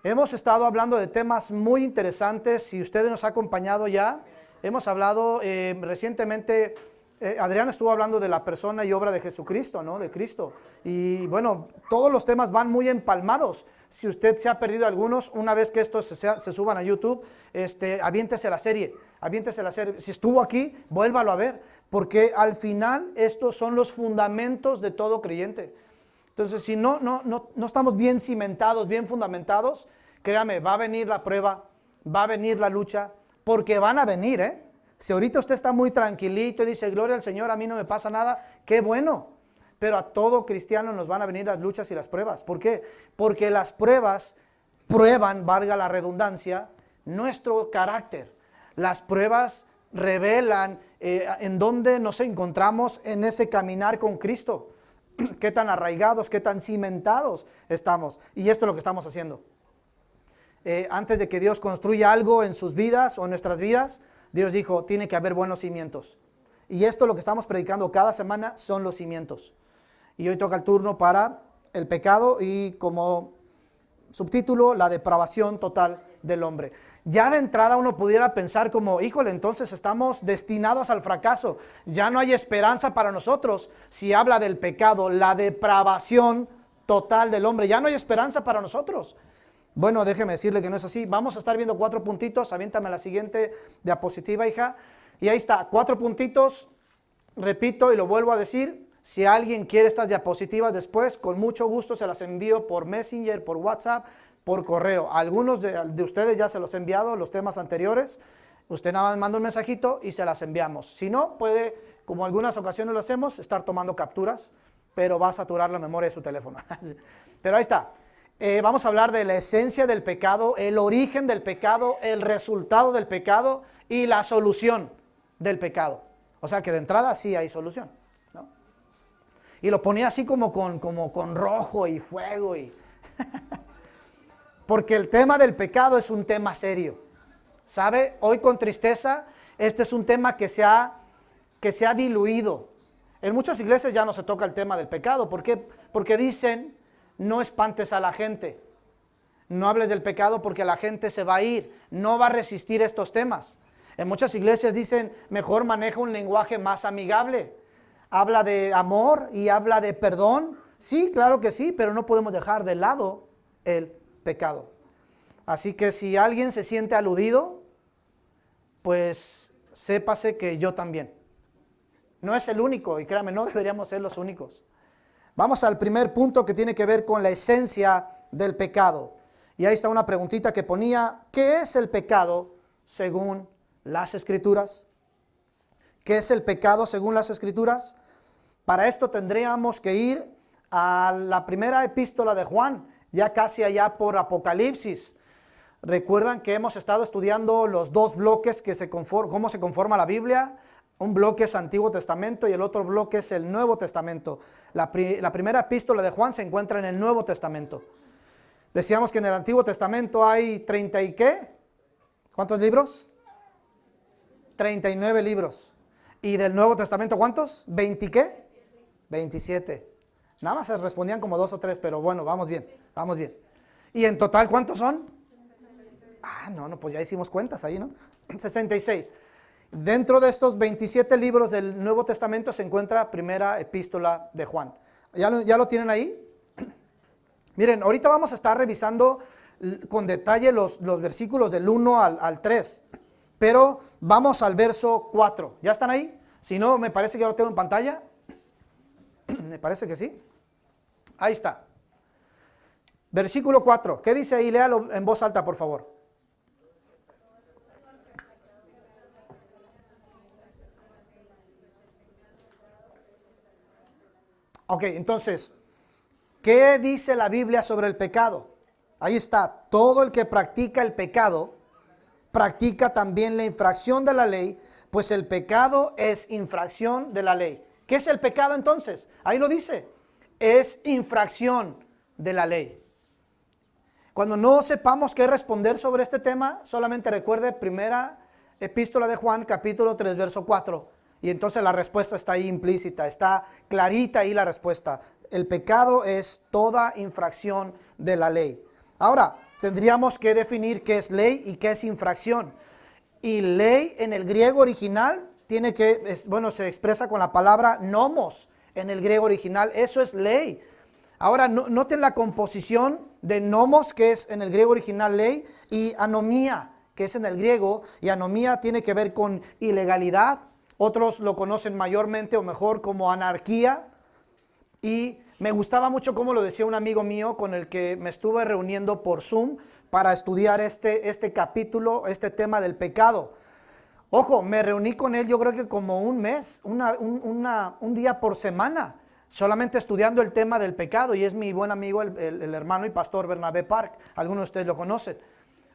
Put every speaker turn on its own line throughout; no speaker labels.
Hemos estado hablando de temas muy interesantes. Si usted nos ha acompañado ya, hemos hablado recientemente, Adrián estuvo hablando de la persona y obra de Jesucristo, ¿no? De Cristo. Y bueno, todos los temas van muy empalmados. Si usted se ha perdido algunos, una vez que estos se suban a YouTube, aviéntese la serie, aviéntese la serie. Si estuvo aquí, vuélvalo a ver, porque al final estos son los fundamentos de todo creyente. Entonces, si no estamos bien cimentados, bien fundamentados, créame, va a venir la prueba, va a venir la lucha, porque van a venir, ¿eh? Si ahorita usted está muy tranquilito y dice, gloria al Señor, a mí no me pasa nada, qué bueno. Pero a todo cristiano nos van a venir las luchas y las pruebas. ¿Por qué? Porque las pruebas prueban, valga la redundancia, nuestro carácter. Las pruebas revelan en dónde nos encontramos en ese caminar con Cristo. Qué tan arraigados, qué tan cimentados estamos. Y esto es lo que estamos haciendo. Antes de que Dios construya algo en sus vidas o en nuestras vidas, Dios dijo, tiene que haber buenos cimientos. Y esto lo que estamos predicando cada semana son los cimientos. Y hoy toca el turno para el pecado y como subtítulo, la depravación total del hombre. Ya de entrada uno pudiera pensar como, híjole, entonces estamos destinados al fracaso. Ya no hay esperanza para nosotros si habla del pecado, la depravación total del hombre. Ya no hay esperanza para nosotros. Bueno, déjeme decirle que no es así. Vamos a estar viendo 4 puntitos. Aviéntame la siguiente diapositiva, hija. Y ahí está, 4 puntitos. Repito y lo vuelvo a decir. Si alguien quiere estas diapositivas después, con mucho gusto se las envío por Messenger, por WhatsApp, por correo. Algunos de ustedes ya se los he enviado, los temas anteriores. Usted nada más manda un mensajito y se las enviamos. Si no, puede, como algunas ocasiones lo hacemos, estar tomando capturas, pero va a saturar la memoria de su teléfono. Pero ahí está. Vamos a hablar de la esencia del pecado, el origen del pecado, el resultado del pecado y la solución del pecado. O sea que de entrada sí hay solución, ¿no? Y lo ponía así como con rojo y fuego y porque el tema del pecado es un tema serio. ¿Sabe? Hoy con tristeza, este es un tema que se ha diluido. En muchas iglesias ya no se toca el tema del pecado. ¿Por qué? Porque dicen, no espantes a la gente. No hables del pecado porque la gente se va a ir. No va a resistir estos temas. En muchas iglesias dicen, mejor maneja un lenguaje más amigable. Habla de amor y habla de perdón. Sí, claro que sí, pero no podemos dejar de lado el pecado. Así que si alguien se siente aludido, pues sépase que yo también. No es el único, y créame, no deberíamos ser los únicos. Vamos al primer punto que tiene que ver con la esencia del pecado. Y ahí está una preguntita que ponía, ¿qué es el pecado según las Escrituras? ¿Qué es el pecado según las Escrituras? Para esto tendríamos que ir a la primera epístola de Juan, ya casi allá por Apocalipsis. Recuerdan que hemos estado estudiando los 2 bloques cómo se conforma la Biblia. Un bloque es Antiguo Testamento y el otro bloque es el Nuevo Testamento. La primera epístola de Juan se encuentra en el Nuevo Testamento. Decíamos que en el Antiguo Testamento hay 30 y ¿qué? ¿Cuántos libros? 39 libros. ¿Y del Nuevo Testamento cuántos? ¿20 y qué? 27. Nada más se respondían como 2 o 3, pero bueno, vamos bien, vamos bien. ¿Y en total cuántos son? No, pues ya hicimos cuentas ahí, ¿no? 66. Dentro de estos 27 libros del Nuevo Testamento se encuentra primera epístola de Juan. ¿Ya lo tienen ahí? Miren, ahorita vamos a estar revisando con detalle los versículos del 1 al 3. Pero vamos al verso 4. ¿Ya están ahí? Si no, me parece que ya lo tengo en pantalla. Me parece que sí. Ahí está. Versículo 4. ¿Qué dice ahí? Léalo en voz alta, por favor. Ok, entonces, ¿qué dice la Biblia sobre el pecado? Ahí está. Todo el que practica el pecado, practica también la infracción de la ley, pues el pecado es infracción de la ley. ¿Qué es el pecado entonces? Ahí lo dice. Es infracción de la ley. Cuando no sepamos qué responder sobre este tema, solamente recuerde primera epístola de Juan, capítulo 3, verso 4. Y entonces la respuesta está ahí implícita, está clarita ahí la respuesta. El pecado es toda infracción de la ley. Ahora, tendríamos que definir qué es ley y qué es infracción. Y ley en el griego original se expresa con la palabra nomos en el griego original. Eso es ley. Ahora, noten la composición de nomos, que es en el griego original ley, y anomía, que es en el griego. Y anomía tiene que ver con ilegalidad. Otros lo conocen mayormente o mejor como anarquía. Y me gustaba mucho cómo lo decía un amigo mío con el que me estuve reuniendo por Zoom para estudiar este capítulo, este tema del pecado. Ojo, me reuní con él yo creo que como un mes, un día por semana, solamente estudiando el tema del pecado. Y es mi buen amigo, el hermano y pastor Bernabé Park. Algunos de ustedes lo conocen.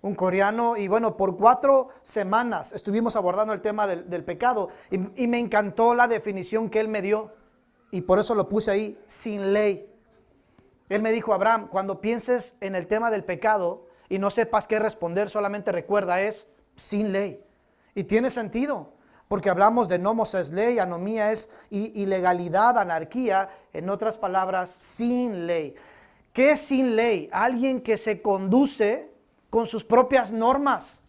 Un coreano, y bueno, por 4 semanas estuvimos abordando el tema del pecado. Y me encantó la definición que él me dio. Y por eso lo puse ahí, sin ley. Él me dijo: Abraham, cuando pienses en el tema del pecado y no sepas qué responder, solamente recuerda, es sin ley. Y tiene sentido, porque hablamos de nomos es ley, anomía es ilegalidad, anarquía, en otras palabras, sin ley. ¿Qué es sin ley? Alguien que se conduce con sus propias normas.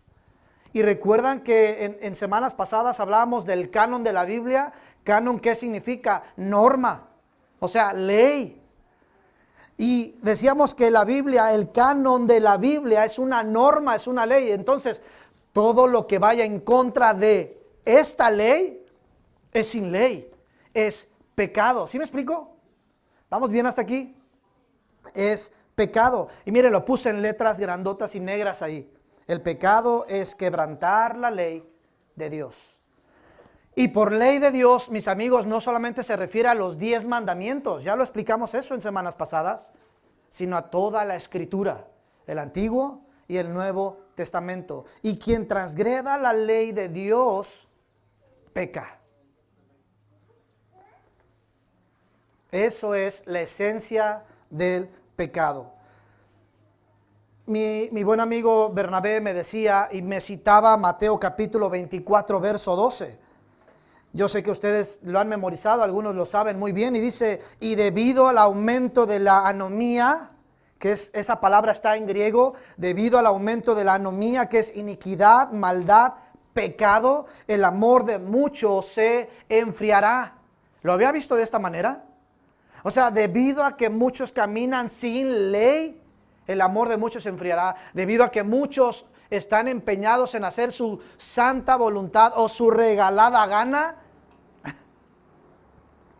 Y recuerdan que en semanas pasadas hablábamos del canon de la Biblia. Canon, ¿qué significa? Norma, o sea, ley. Y decíamos que la Biblia, el canon de la Biblia es una norma, es una ley. Entonces, todo lo que vaya en contra de esta ley es sin ley, es pecado. ¿Sí me explico? ¿Vamos bien hasta aquí? Es pecado. Y miren, lo puse en letras grandotas y negras ahí. El pecado es quebrantar la ley de Dios. Y por ley de Dios, mis amigos, no solamente se refiere a los 10 mandamientos, ya lo explicamos eso en semanas pasadas, sino a toda la escritura, el Antiguo y el Nuevo Testamento. Y quien transgreda la ley de Dios, peca. Eso es la esencia del pecado. Mi buen amigo Bernabé me decía y me citaba Mateo capítulo 24, verso 12. Yo sé que ustedes lo han memorizado, algunos lo saben muy bien, y dice: y debido al aumento de la anomía, que es, esa palabra está en griego, debido al aumento de la anomía, que es iniquidad, maldad, pecado, el amor de muchos se enfriará. ¿Lo había visto de esta manera? O sea, debido a que muchos caminan sin ley, el amor de muchos se enfriará. Debido a que muchos están empeñados en hacer su santa voluntad o su regalada gana,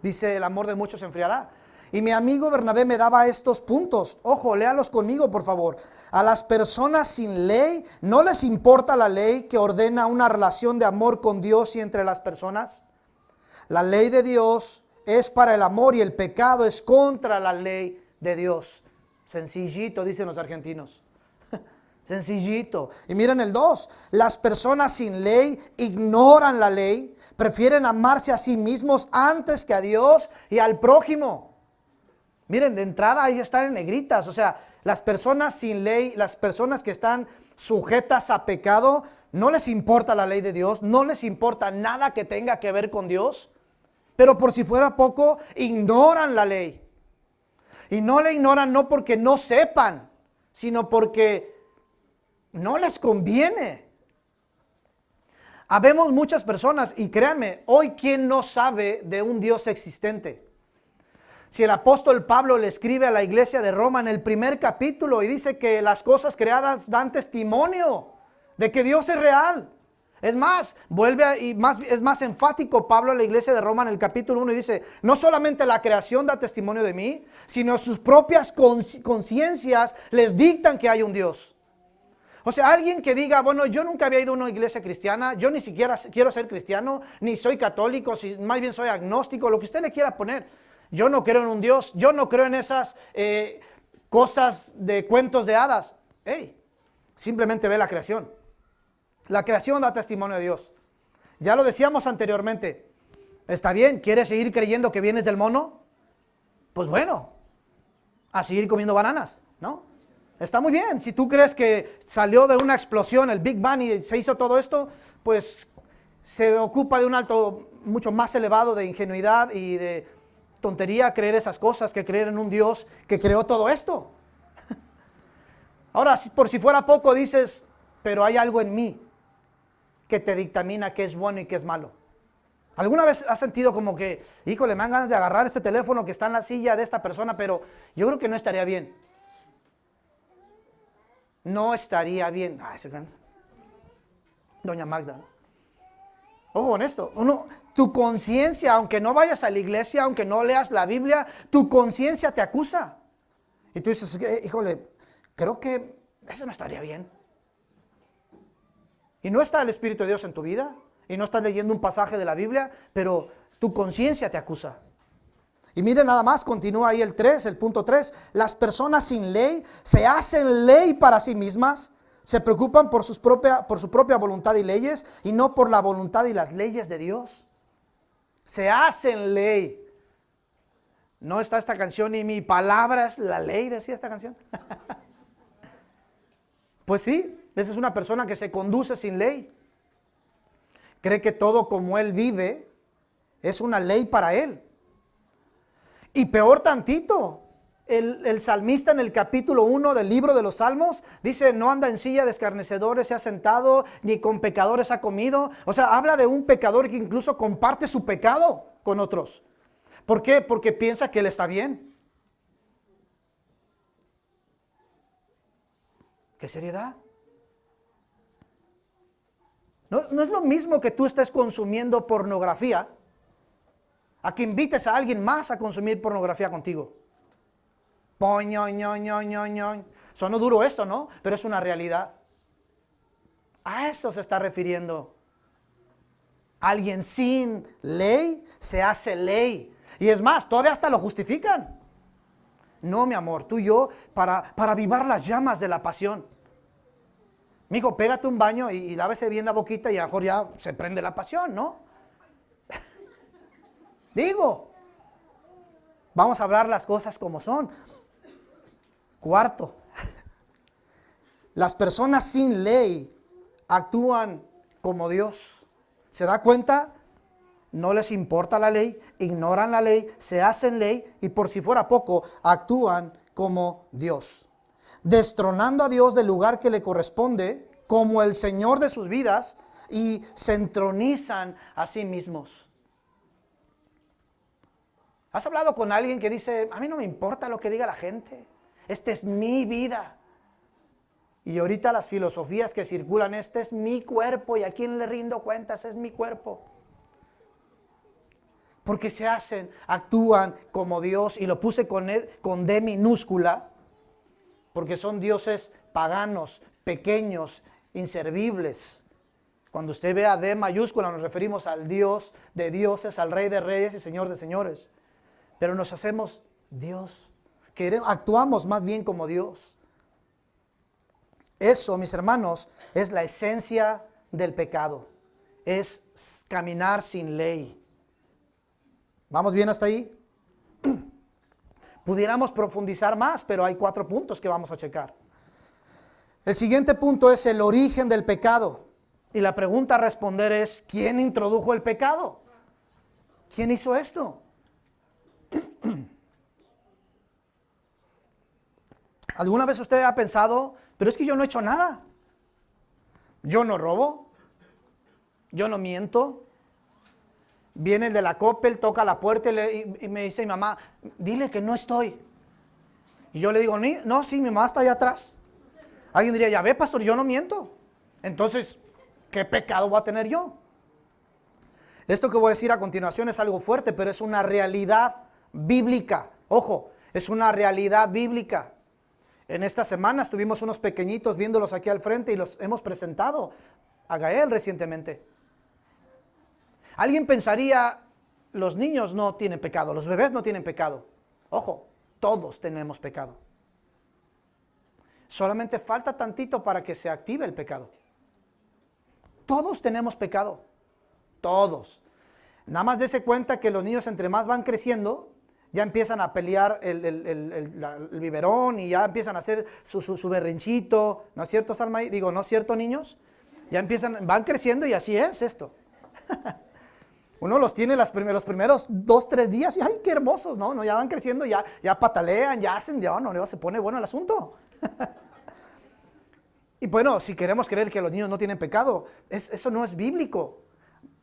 dice, el amor de muchos se enfriará. Y mi amigo Bernabé me daba estos puntos. Ojo, léalos conmigo, por favor. A las personas sin ley no les importa la ley que ordena una relación de amor con Dios y entre las personas. La ley de Dios es para el amor y el pecado es contra la ley de Dios. Sencillito, dicen los argentinos. Sencillito. Y miren el 2. Las personas sin ley ignoran la ley, prefieren amarse a sí mismos antes que a Dios y al prójimo. Miren, de entrada ahí están en negritas. O sea, las personas sin ley, las personas que están sujetas a pecado, no les importa la ley de Dios, no les importa nada que tenga que ver con Dios. Pero por si fuera poco, ignoran la ley. Y no la ignoran no porque no sepan, sino porque no les conviene. Habemos muchas personas, y créanme, hoy ¿quién no sabe de un Dios existente? Si el apóstol Pablo le escribe a la iglesia de Roma en el primer capítulo y dice que las cosas creadas dan testimonio de que Dios es real. Es más, es más enfático Pablo a la iglesia de Roma en el capítulo 1 y dice: no solamente la creación da testimonio de mí, sino sus propias conciencias les dictan que hay un Dios. O sea, alguien que diga: bueno, yo nunca había ido a una iglesia cristiana, yo ni siquiera quiero ser cristiano, ni soy católico, más bien soy agnóstico, lo que usted le quiera poner. Yo no creo en un Dios, yo no creo en esas cosas de cuentos de hadas. Hey, simplemente ve la creación. La creación da testimonio de Dios. Ya lo decíamos anteriormente. Está bien, ¿quieres seguir creyendo que vienes del mono? Pues bueno, a seguir comiendo bananas, ¿no? Está muy bien. Si tú crees que salió de una explosión, el Big Bang, y se hizo todo esto, pues se ocupa de un alto mucho más elevado de ingenuidad y de tontería creer esas cosas que creer en un Dios que creó todo esto. Ahora, por si fuera poco, dices, pero hay algo en mí que te dictamina qué es bueno y qué es malo. ¿Alguna vez has sentido como que, híjole, me dan ganas de agarrar este teléfono que está en la silla de esta persona, pero yo creo que no estaría bien? No estaría bien. Doña Magda. Ojo con esto. Tu conciencia, aunque no vayas a la iglesia, aunque no leas la Biblia, tu conciencia te acusa. Y tú dices, híjole, creo que eso no estaría bien. Y no está el Espíritu de Dios en tu vida, y no estás leyendo un pasaje de la Biblia, pero tu conciencia te acusa. Y mire nada más, continúa ahí el punto 3. Las personas sin ley se hacen ley para sí mismas, se preocupan por su propia voluntad y leyes, y no por la voluntad y las leyes de Dios. Se hacen ley. No está esta canción, y mi palabra es la ley, decía esta canción. Pues sí, esa es una persona que se conduce sin ley. Cree que todo como él vive es una ley para él. Y peor tantito, el salmista en el capítulo 1 del libro de los Salmos dice, no anda en silla de escarnecedores se ha sentado, ni con pecadores ha comido. O sea, habla de un pecador que incluso comparte su pecado con otros. ¿Por qué? Porque piensa que él está bien. ¿Qué seriedad? No es lo mismo que tú estés consumiendo pornografía a que invites a alguien más a consumir pornografía contigo. Sonó duro esto, ¿no? Pero es una realidad. A eso se está refiriendo. Alguien sin ley se hace ley. Y es más, todavía hasta lo justifican. No, mi amor, tú y yo, para avivar las llamas de la pasión. Mijo, pégate un baño y lávese bien la boquita y a lo mejor ya se prende la pasión, ¿no? Digo, vamos a hablar las cosas como son. Cuarto, las personas sin ley actúan como Dios. ¿Se da cuenta? No les importa la ley, ignoran la ley, se hacen ley y por si fuera poco, actúan como Dios. Destronando a Dios del lugar que le corresponde como el Señor de sus vidas y se entronizan a sí mismos. ¿Has hablado con alguien que dice, a mí no me importa lo que diga la gente, esta es mi vida? Y ahorita las filosofías que circulan, este es mi cuerpo y a quién le rindo cuentas, es mi cuerpo. Porque se actúan como Dios, y lo puse con D minúscula, porque son dioses paganos, pequeños, inservibles. Cuando usted ve a D mayúscula nos referimos al Dios de dioses, al Rey de reyes y Señor de señores. Pero nos hacemos Dios, actuamos más bien como Dios. Eso, mis hermanos, es la esencia del pecado, es caminar sin ley. ¿Vamos bien hasta ahí? Pudiéramos profundizar más, pero hay 4 puntos que vamos a checar. El siguiente punto es el origen del pecado. Y la pregunta a responder es, ¿quién introdujo el pecado? ¿Quién hizo esto? ¿Alguna vez usted ha pensado, pero es que yo no he hecho nada? Yo no robo, yo no miento. Viene el de la Coppel, toca la puerta y me dice mi mamá, dile que no estoy. Y yo le digo, no, sí, mi mamá está allá atrás. Alguien diría, ya ve, pastor, yo no miento. Entonces, ¿qué pecado voy a tener yo? Esto que voy a decir a continuación es algo fuerte, pero es una realidad bíblica. Ojo, es una realidad bíblica. En esta semana estuvimos unos pequeñitos viéndolos aquí al frente y los hemos presentado a Gael recientemente. Alguien pensaría, los niños no tienen pecado, los bebés no tienen pecado. Ojo, todos tenemos pecado. Solamente falta tantito para que se active el pecado. Todos tenemos pecado, todos. Nada más dése cuenta que los niños entre más van creciendo, ya empiezan a pelear el biberón y ya empiezan a hacer su berrinchito. ¿No es cierto, Salma? Digo, ¿no es cierto, niños? Ya van creciendo y así es esto. Uno los tiene los primeros 2, 3 días y ¡ay, qué hermosos! ¿No? Ya van creciendo, ya patalean, ya hacen, ya se pone bueno el asunto. Y bueno, si queremos creer que los niños no tienen pecado, eso no es bíblico.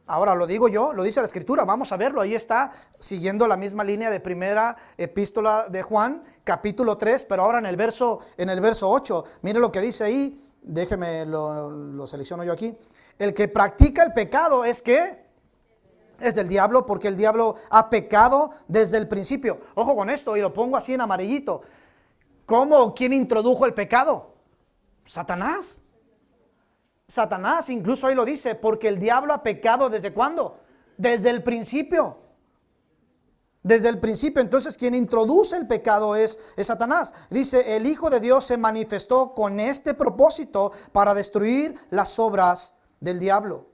Ahora lo digo yo, lo dice la Escritura, vamos a verlo, ahí está, siguiendo la misma línea de primera epístola de Juan, capítulo 3, pero ahora en el verso 8, mire lo que dice ahí, déjeme, lo selecciono yo aquí. El que practica el pecado es ¿qué? Es del diablo, porque el diablo ha pecado desde el principio. Ojo con esto, y lo pongo así en amarillito. ¿Cómo o quién introdujo el pecado? Satanás. Satanás, incluso ahí lo dice, porque el diablo ha pecado ¿desde cuándo? Desde el principio. Desde el principio. Entonces quien introduce el pecado es Satanás. Dice, el Hijo de Dios se manifestó con este propósito para destruir las obras del diablo.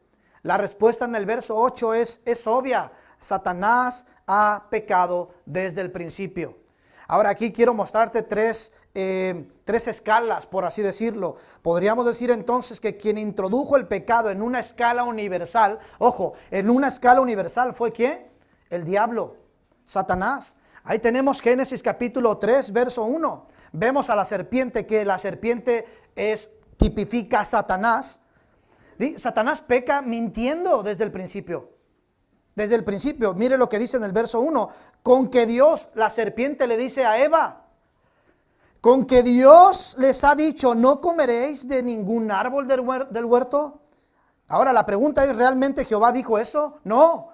La respuesta en el verso 8 es obvia. Satanás ha pecado desde el principio. Ahora aquí quiero mostrarte tres escalas, por así decirlo. Podríamos decir entonces que quien introdujo el pecado en una escala universal, ojo, en una escala universal fue ¿quién? El diablo, Satanás. Ahí tenemos Génesis capítulo 3, verso 1. Vemos a la serpiente, que la serpiente tipifica a Satanás. Satanás peca mintiendo desde el principio. Desde el principio, mire lo que dice en el verso 1. Con que Dios, la serpiente le dice a Eva, con que Dios les ha dicho, no comeréis de ningún árbol del huerto. Ahora la pregunta es, ¿realmente Jehová dijo eso? No.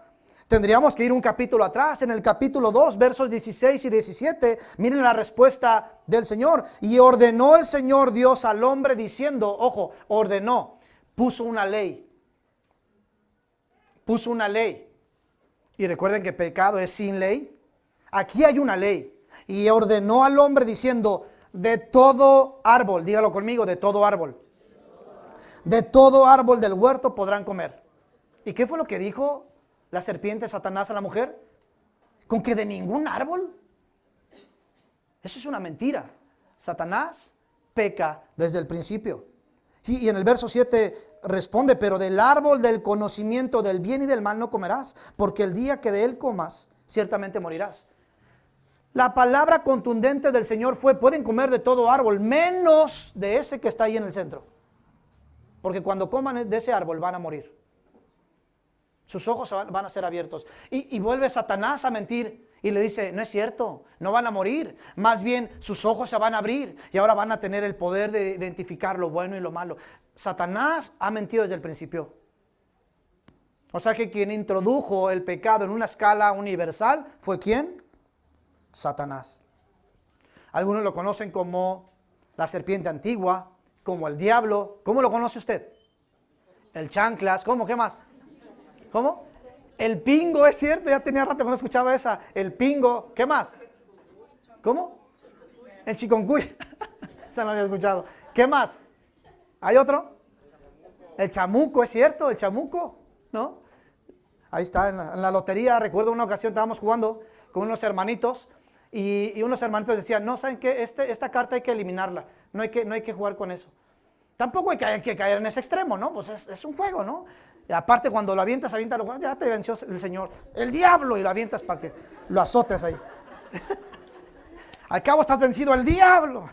Tendríamos que ir un capítulo atrás, en el capítulo 2, versos 16 y 17. Miren la respuesta del Señor. Y ordenó el Señor Dios al hombre diciendo, ojo, ordenó, puso una ley. Puso una ley. Y recuerden que pecado es sin ley. Aquí hay una ley. Y ordenó al hombre diciendo, de todo árbol, dígalo conmigo, de todo árbol. De todo árbol del huerto podrán comer. ¿Y qué fue lo que dijo la serpiente Satanás a la mujer? ¿Con que de ningún árbol? Eso es una mentira. Satanás peca desde el principio. Y en el verso 7 responde, pero del árbol del conocimiento del bien y del mal no comerás, porque el día que de él comas, ciertamente morirás. La palabra contundente del Señor fue, pueden comer de todo árbol, menos de ese que está ahí en el centro. Porque cuando coman de ese árbol van a morir. Sus ojos van a ser abiertos. Y vuelve Satanás a mentir y le dice, no es cierto, no van a morir. Más bien sus ojos se van a abrir y ahora van a tener el poder de identificar lo bueno y lo malo. Satanás ha mentido desde el principio. O sea que quien introdujo el pecado en una escala universal fue ¿quién? Satanás. Algunos lo conocen como la serpiente antigua, como el diablo. ¿Cómo lo conoce usted? El chanclas. ¿Cómo? ¿Qué más? ¿Cómo? El pingo, es cierto, ya tenía rato que no escuchaba esa. El pingo, ¿qué más? ¿Cómo? El chikungunya. Esa no había escuchado. ¿Qué más? ¿Hay otro? El chamuco, es cierto, el chamuco, ¿no? Ahí está, en la lotería, recuerdo una ocasión estábamos jugando con unos hermanitos y unos hermanitos decían, no, ¿saben qué? Esta carta hay que eliminarla, no hay que jugar con eso. Tampoco hay que caer en ese extremo, ¿no? Pues es un juego, ¿no? Y aparte cuando lo avientas, ya te venció el Señor, el diablo, y lo avientas para que lo azotes ahí. Al cabo estás vencido el diablo.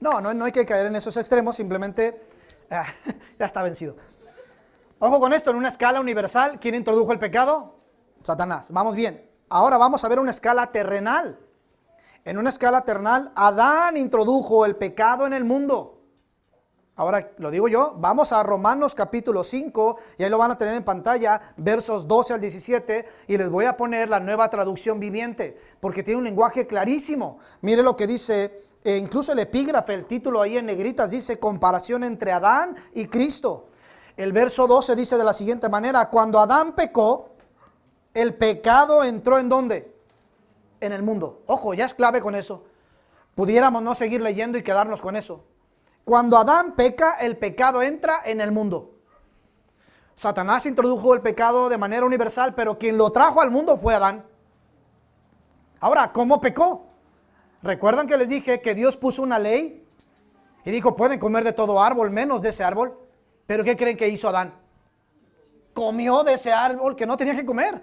No hay que caer en esos extremos, simplemente ya está vencido. Ojo con esto, en una escala universal, ¿quién introdujo el pecado? Satanás. Vamos bien. Ahora vamos a ver una escala terrenal. En una escala terrenal, Adán introdujo el pecado en el mundo. Ahora lo digo yo, vamos a Romanos capítulo 5, y ahí lo van a tener en pantalla, versos 12 al 17, y les voy a poner la Nueva Traducción Viviente, porque tiene un lenguaje clarísimo. Mire lo que dice, incluso el epígrafe, el título ahí en negritas, dice comparación entre Adán y Cristo. El verso 12 dice de la siguiente manera, cuando Adán pecó, el pecado entró ¿en dónde? En el mundo. Ojo, ya es clave con eso. Pudiéramos no seguir leyendo y quedarnos con eso. Cuando Adán peca, el pecado entra en el mundo. Satanás introdujo el pecado de manera universal, pero quien lo trajo al mundo fue Adán. Ahora, ¿cómo pecó? ¿Recuerdan que les dije que Dios puso una ley? Y dijo, pueden comer de todo árbol, menos de ese árbol. ¿Pero qué creen que hizo Adán? Comió de ese árbol que no tenía que comer.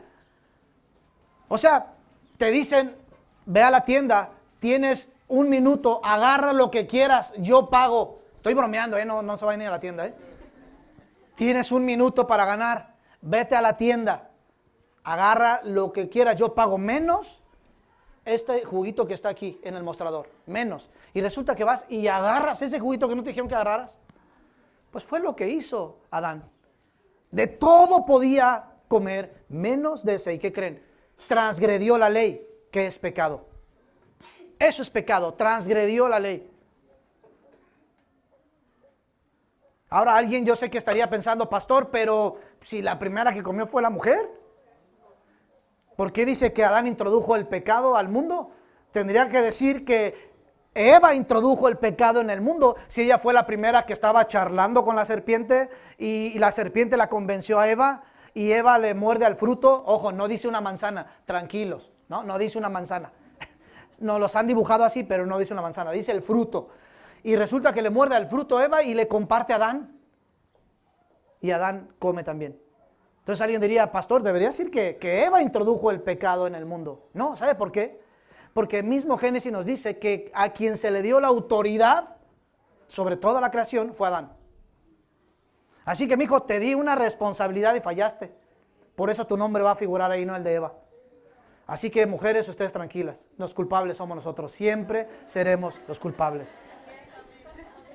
O sea, te dicen, ve a la tienda, tienes un minuto, agarra lo que quieras, yo pago. Estoy bromeando, no se vayan a ir a la tienda. Tienes un minuto para ganar, vete a la tienda, agarra lo que quieras, yo pago menos este juguito que está aquí en el mostrador, menos. Y resulta que vas y agarras ese juguito que no te dijeron que agarraras. Pues fue lo que hizo Adán. De todo podía comer, menos de ese. ¿Y qué creen? Transgredió la ley, que es pecado. Eso es pecado, transgredió la ley. Ahora alguien yo sé que estaría pensando, pastor, pero si la primera que comió fue la mujer, ¿por qué dice que Adán introdujo el pecado al mundo? Tendría que decir que Eva introdujo el pecado en el mundo, si ella fue la primera que estaba charlando con la serpiente y la serpiente la convenció a Eva y Eva le muerde al fruto. Ojo, no dice una manzana, tranquilos, no dice una manzana. Nos los han dibujado así, pero no dice una manzana, dice el fruto. Y resulta que le muerde al fruto a Eva y le comparte a Adán. Y Adán come también. Entonces alguien diría, pastor, debería decir que Eva introdujo el pecado en el mundo. No, ¿sabe por qué? Porque el mismo Génesis nos dice que a quien se le dio la autoridad sobre toda la creación fue Adán. Así que, mijo, te di una responsabilidad y fallaste. Por eso tu nombre va a figurar ahí, no el de Eva. Así que, mujeres, ustedes tranquilas. Los culpables somos nosotros. Siempre seremos los culpables.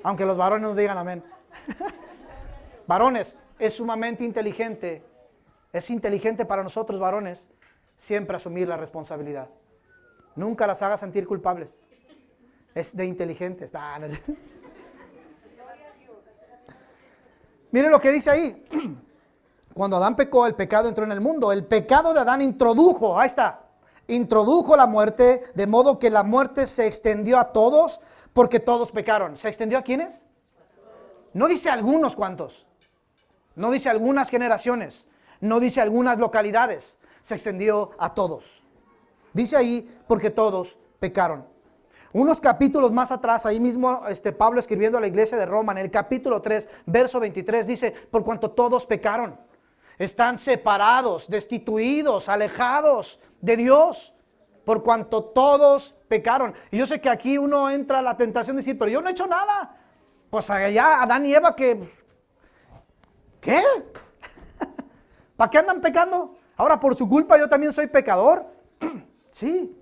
Aunque los varones nos digan amén. Varones, es sumamente inteligente. Es inteligente para nosotros, varones, siempre asumir la responsabilidad. Nunca las haga sentir culpables. Es de inteligentes. Miren lo que dice ahí. Cuando Adán pecó, el pecado entró en el mundo. El pecado de Adán introdujo, ahí está, introdujo la muerte, de modo que la muerte se extendió a todos, porque todos pecaron. ¿Se extendió a quiénes? No dice algunos cuantos. No dice algunas generaciones. No dice algunas localidades. Se extendió a todos. Dice ahí, porque todos pecaron. Unos capítulos más atrás, ahí mismo Pablo escribiendo a la iglesia de Roma, en el capítulo 3, verso 23, dice, por cuanto todos pecaron, están separados, destituidos, alejados de Dios, por cuanto todos pecaron. Y yo sé que aquí uno entra a la tentación de decir, pero yo no he hecho nada. Pues allá Adán y Eva que, ¿qué? ¿Para qué andan pecando? Ahora por su culpa yo también soy pecador. Sí.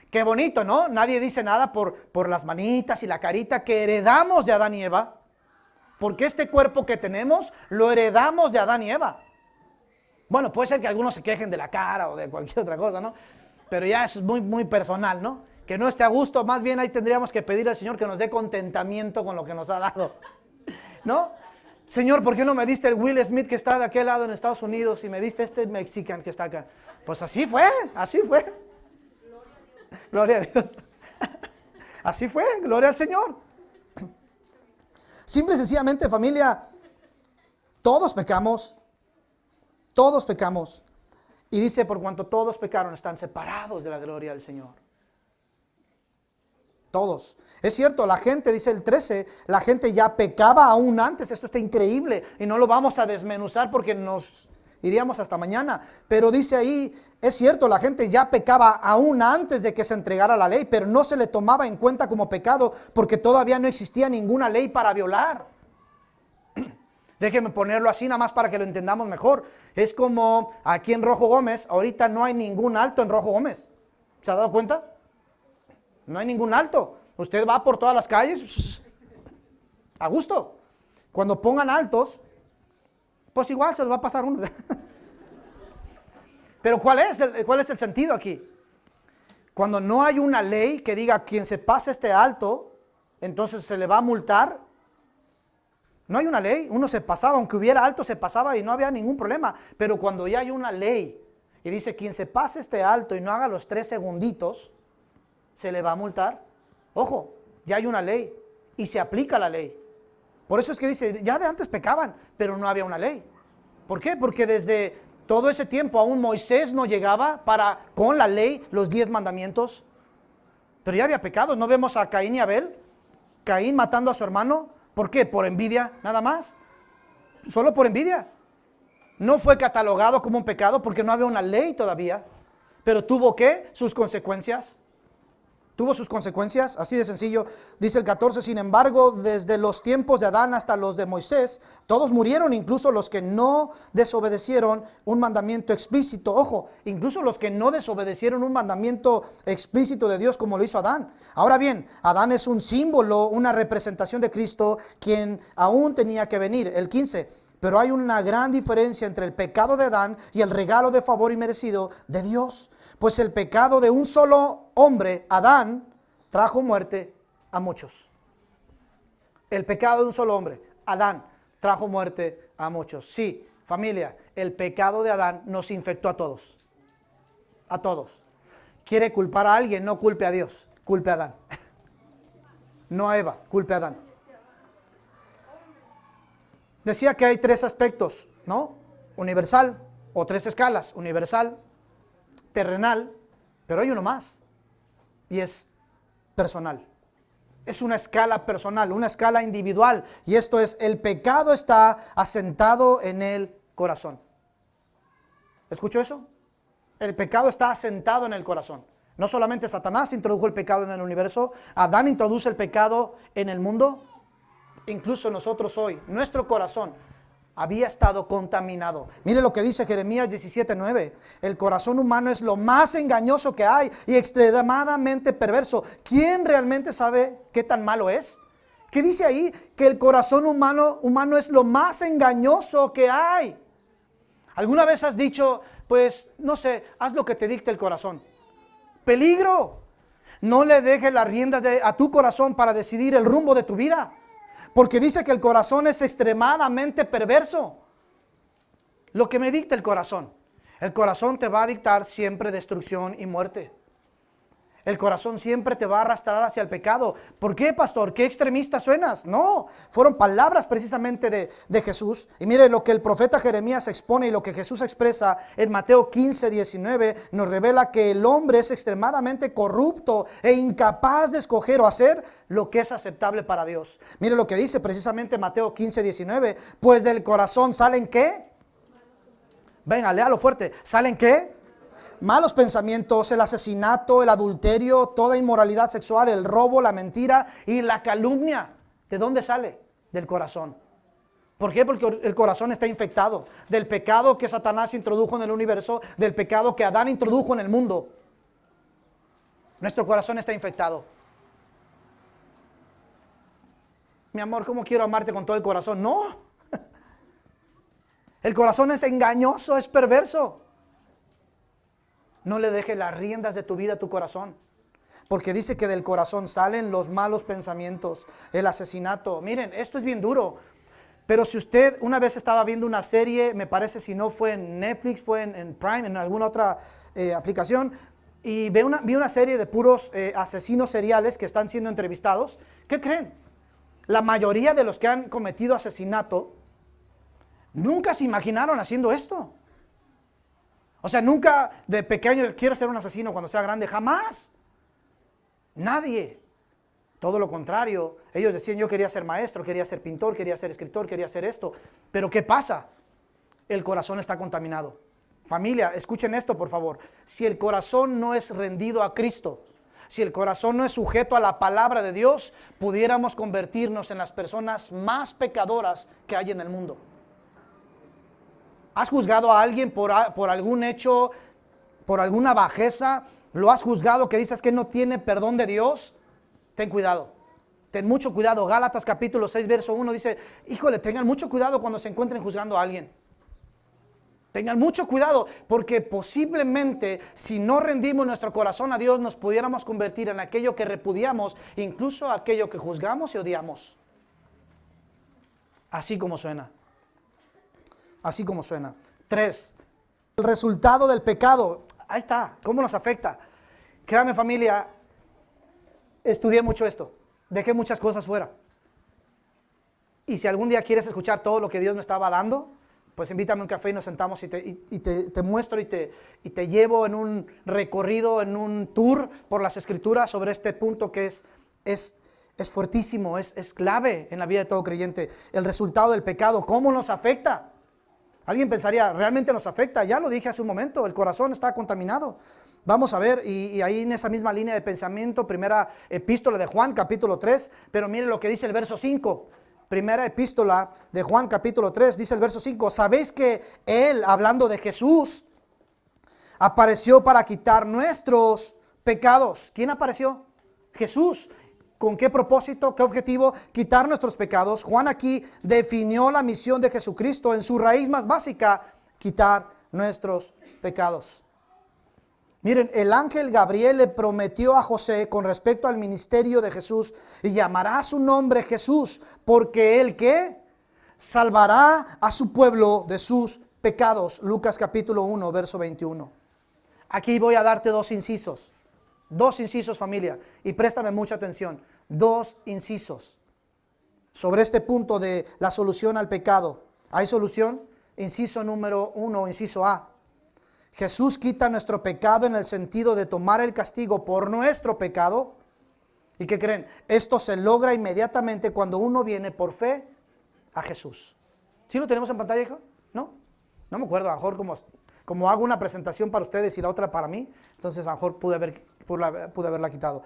Qué bonito, ¿no? Nadie dice nada por las manitas y la carita que heredamos de Adán y Eva. Porque este cuerpo que tenemos lo heredamos de Adán y Eva. Bueno, puede ser que algunos se quejen de la cara o de cualquier otra cosa, ¿no? Pero ya eso es muy, muy personal, ¿no? Que no esté a gusto, más bien ahí tendríamos que pedir al Señor que nos dé contentamiento con lo que nos ha dado, ¿no? Señor, ¿por qué no me diste el Will Smith que está de aquel lado en Estados Unidos y me diste este Mexican que está acá? Pues así fue, así fue. Gloria a Dios. Así fue, gloria al Señor. Simple y sencillamente, familia, todos pecamos. Todos pecamos. Y dice, por cuanto todos pecaron, están separados de la gloria del Señor. Todos. Es cierto, la gente, dice el 13, la gente ya pecaba aún antes. Esto está increíble y no lo vamos a desmenuzar porque nos iríamos hasta mañana. Pero dice ahí, es cierto, la gente ya pecaba aún antes de que se entregara la ley, pero no se le tomaba en cuenta como pecado porque todavía no existía ninguna ley para violar. Déjenme ponerlo así nada más para que lo entendamos mejor. Es como aquí en Rojo Gómez, ahorita no hay ningún alto en Rojo Gómez. ¿Se ha dado cuenta? No hay ningún alto. Usted va por todas las calles a gusto. Cuando pongan altos, pues igual se les va a pasar uno. Pero ¿cuál es el sentido aquí? Cuando no hay una ley que diga quien se pase este alto, entonces se le va a multar. No hay una ley, uno se pasaba, aunque hubiera alto se pasaba y no había ningún problema. Pero cuando ya hay una ley y dice quien se pase este alto y no haga los 3 segunditos, se le va a multar. Ojo, ya hay una ley y se aplica la ley. Por eso es que dice, ya de antes pecaban, pero no había una ley. ¿Por qué? Porque desde todo ese tiempo aún Moisés no llegaba con la ley, los 10 mandamientos. Pero ya había pecado. ¿No vemos a Caín y Abel? Caín matando a su hermano. ¿Por qué? Por envidia, nada más. Solo por envidia. No fue catalogado como un pecado porque no había una ley todavía. Pero tuvo ¿qué? Sus consecuencias. tuvo sus consecuencias, así de sencillo. Dice el 14, sin embargo, desde los tiempos de Adán hasta los de Moisés, todos murieron, incluso los que no desobedecieron un mandamiento explícito. Ojo, incluso los que no desobedecieron un mandamiento explícito de Dios como lo hizo Adán. Ahora bien, Adán es un símbolo, una representación de Cristo, quien aún tenía que venir. El 15, pero hay una gran diferencia entre el pecado de Adán y el regalo de favor inmerecido de Dios. Pues el pecado de un solo hombre, Adán, trajo muerte a muchos. El pecado de un solo hombre, Adán, trajo muerte a muchos. Sí, familia, el pecado de Adán nos infectó a todos. A todos. Quiere culpar a alguien, no culpe a Dios, culpe a Adán. No a Eva, culpe a Adán. Decía que hay tres aspectos, ¿no? Universal, o tres escalas, universal, terrenal, pero hay uno más, y es personal. Es una escala personal, una escala individual, y esto es, el pecado está asentado en el corazón. ¿Escuchó eso? El pecado está asentado en el corazón. No solamente Satanás introdujo el pecado en el universo, Adán introduce el pecado en el mundo, incluso nosotros hoy, nuestro corazón había estado contaminado. Mire lo que dice Jeremías 17:9. El corazón humano es lo más engañoso que hay y extremadamente perverso. ¿Quién realmente sabe qué tan malo es? ¿Qué dice ahí? Que el corazón humano es lo más engañoso que hay. ¿Alguna vez has dicho, pues, no sé, haz lo que te dicte el corazón? ¡Peligro! No le dejes las riendas a tu corazón para decidir el rumbo de tu vida. Porque dice que el corazón es extremadamente perverso. Lo que me dicta el corazón te va a dictar siempre destrucción y muerte. El corazón siempre te va a arrastrar hacia el pecado. ¿Por qué, pastor? ¿Qué extremista suenas? No, fueron palabras precisamente de Jesús. Y mire lo que el profeta Jeremías expone y lo que Jesús expresa en Mateo 15:19 nos revela que el hombre es extremadamente corrupto e incapaz de escoger o hacer lo que es aceptable para Dios. Mire lo que dice precisamente Mateo 15:19. Pues del corazón salen ¿qué? Venga, léalo fuerte. ¿Salen qué? Malos pensamientos, el asesinato, el adulterio, toda inmoralidad sexual, el robo, la mentira y la calumnia. ¿De dónde sale? Del corazón. ¿Por qué? Porque el corazón está infectado del pecado que Satanás introdujo en el universo, del pecado que Adán introdujo en el mundo. Nuestro corazón está infectado. Mi amor, ¿cómo quiero amarte con todo el corazón? No. El corazón es engañoso, es perverso. No le dejes las riendas de tu vida a tu corazón. Porque dice que del corazón salen los malos pensamientos, el asesinato. Miren, esto es bien duro. Pero si usted una vez estaba viendo una serie, me parece si no fue en Netflix, fue en Prime, en alguna otra aplicación, y vi una serie de puros asesinos seriales que están siendo entrevistados. ¿Qué creen? La mayoría de los que han cometido asesinato nunca se imaginaron haciendo esto. O sea, nunca de pequeño quiero ser un asesino cuando sea grande, jamás. Nadie. Todo lo contrario. Ellos decían, yo quería ser maestro, quería ser pintor, quería ser escritor, quería ser esto. Pero ¿qué pasa? El corazón está contaminado. Familia, escuchen esto por favor. Si el corazón no es rendido a Cristo, si el corazón no es sujeto a la palabra de Dios, pudiéramos convertirnos en las personas más pecadoras que hay en el mundo. ¿Has juzgado a alguien por algún hecho, por alguna bajeza? ¿Lo has juzgado que dices que no tiene perdón de Dios? Ten cuidado, ten mucho cuidado. Gálatas capítulo 6 verso 1 dice, híjole, tengan mucho cuidado cuando se encuentren juzgando a alguien. Tengan mucho cuidado porque posiblemente si no rendimos nuestro corazón a Dios nos pudiéramos convertir en aquello que repudiamos, incluso aquello que juzgamos y odiamos. Así como suena. Así como suena. 3. El resultado del pecado. Ahí está. ¿Cómo nos afecta? Créame familia, estudié mucho esto. Dejé muchas cosas fuera. Y si algún día quieres escuchar todo lo que Dios me estaba dando, pues invítame a un café y nos sentamos y te muestro y te llevo en un recorrido, en un tour por las Escrituras sobre este punto que es fuertísimo, es clave en la vida de todo creyente. El resultado del pecado, ¿cómo nos afecta? Alguien pensaría, ¿realmente nos afecta? Ya lo dije hace un momento, el corazón está contaminado. Vamos a ver, y ahí en esa misma línea de pensamiento, primera epístola de Juan, capítulo 3, pero mire lo que dice el verso 5. Primera epístola de Juan, capítulo 3, dice el verso 5. ¿Sabéis que Él, hablando de Jesús, apareció para quitar nuestros pecados? ¿Quién apareció? Jesús. ¿Con qué propósito? ¿Qué objetivo? Quitar nuestros pecados. Juan aquí definió la misión de Jesucristo en su raíz más básica: quitar nuestros pecados. Miren, el ángel Gabriel le prometió a José con respecto al ministerio de Jesús: y llamará su nombre Jesús, porque él ¿qué? Salvará a su pueblo de sus pecados. Lucas capítulo 1, verso 21. Aquí voy a darte dos incisos. Dos incisos, familia, y préstame mucha atención. Dos incisos sobre este punto de la solución al pecado. ¿Hay solución? Inciso número 1, inciso A. Jesús quita nuestro pecado en el sentido de tomar el castigo por nuestro pecado. ¿Y qué creen? Esto se logra inmediatamente cuando uno viene por fe a Jesús. ¿Sí lo tenemos en pantalla, hijo? ¿No? No me acuerdo, a lo mejor como hago una presentación para ustedes y la otra para mí, entonces a lo mejor pude haberla quitado.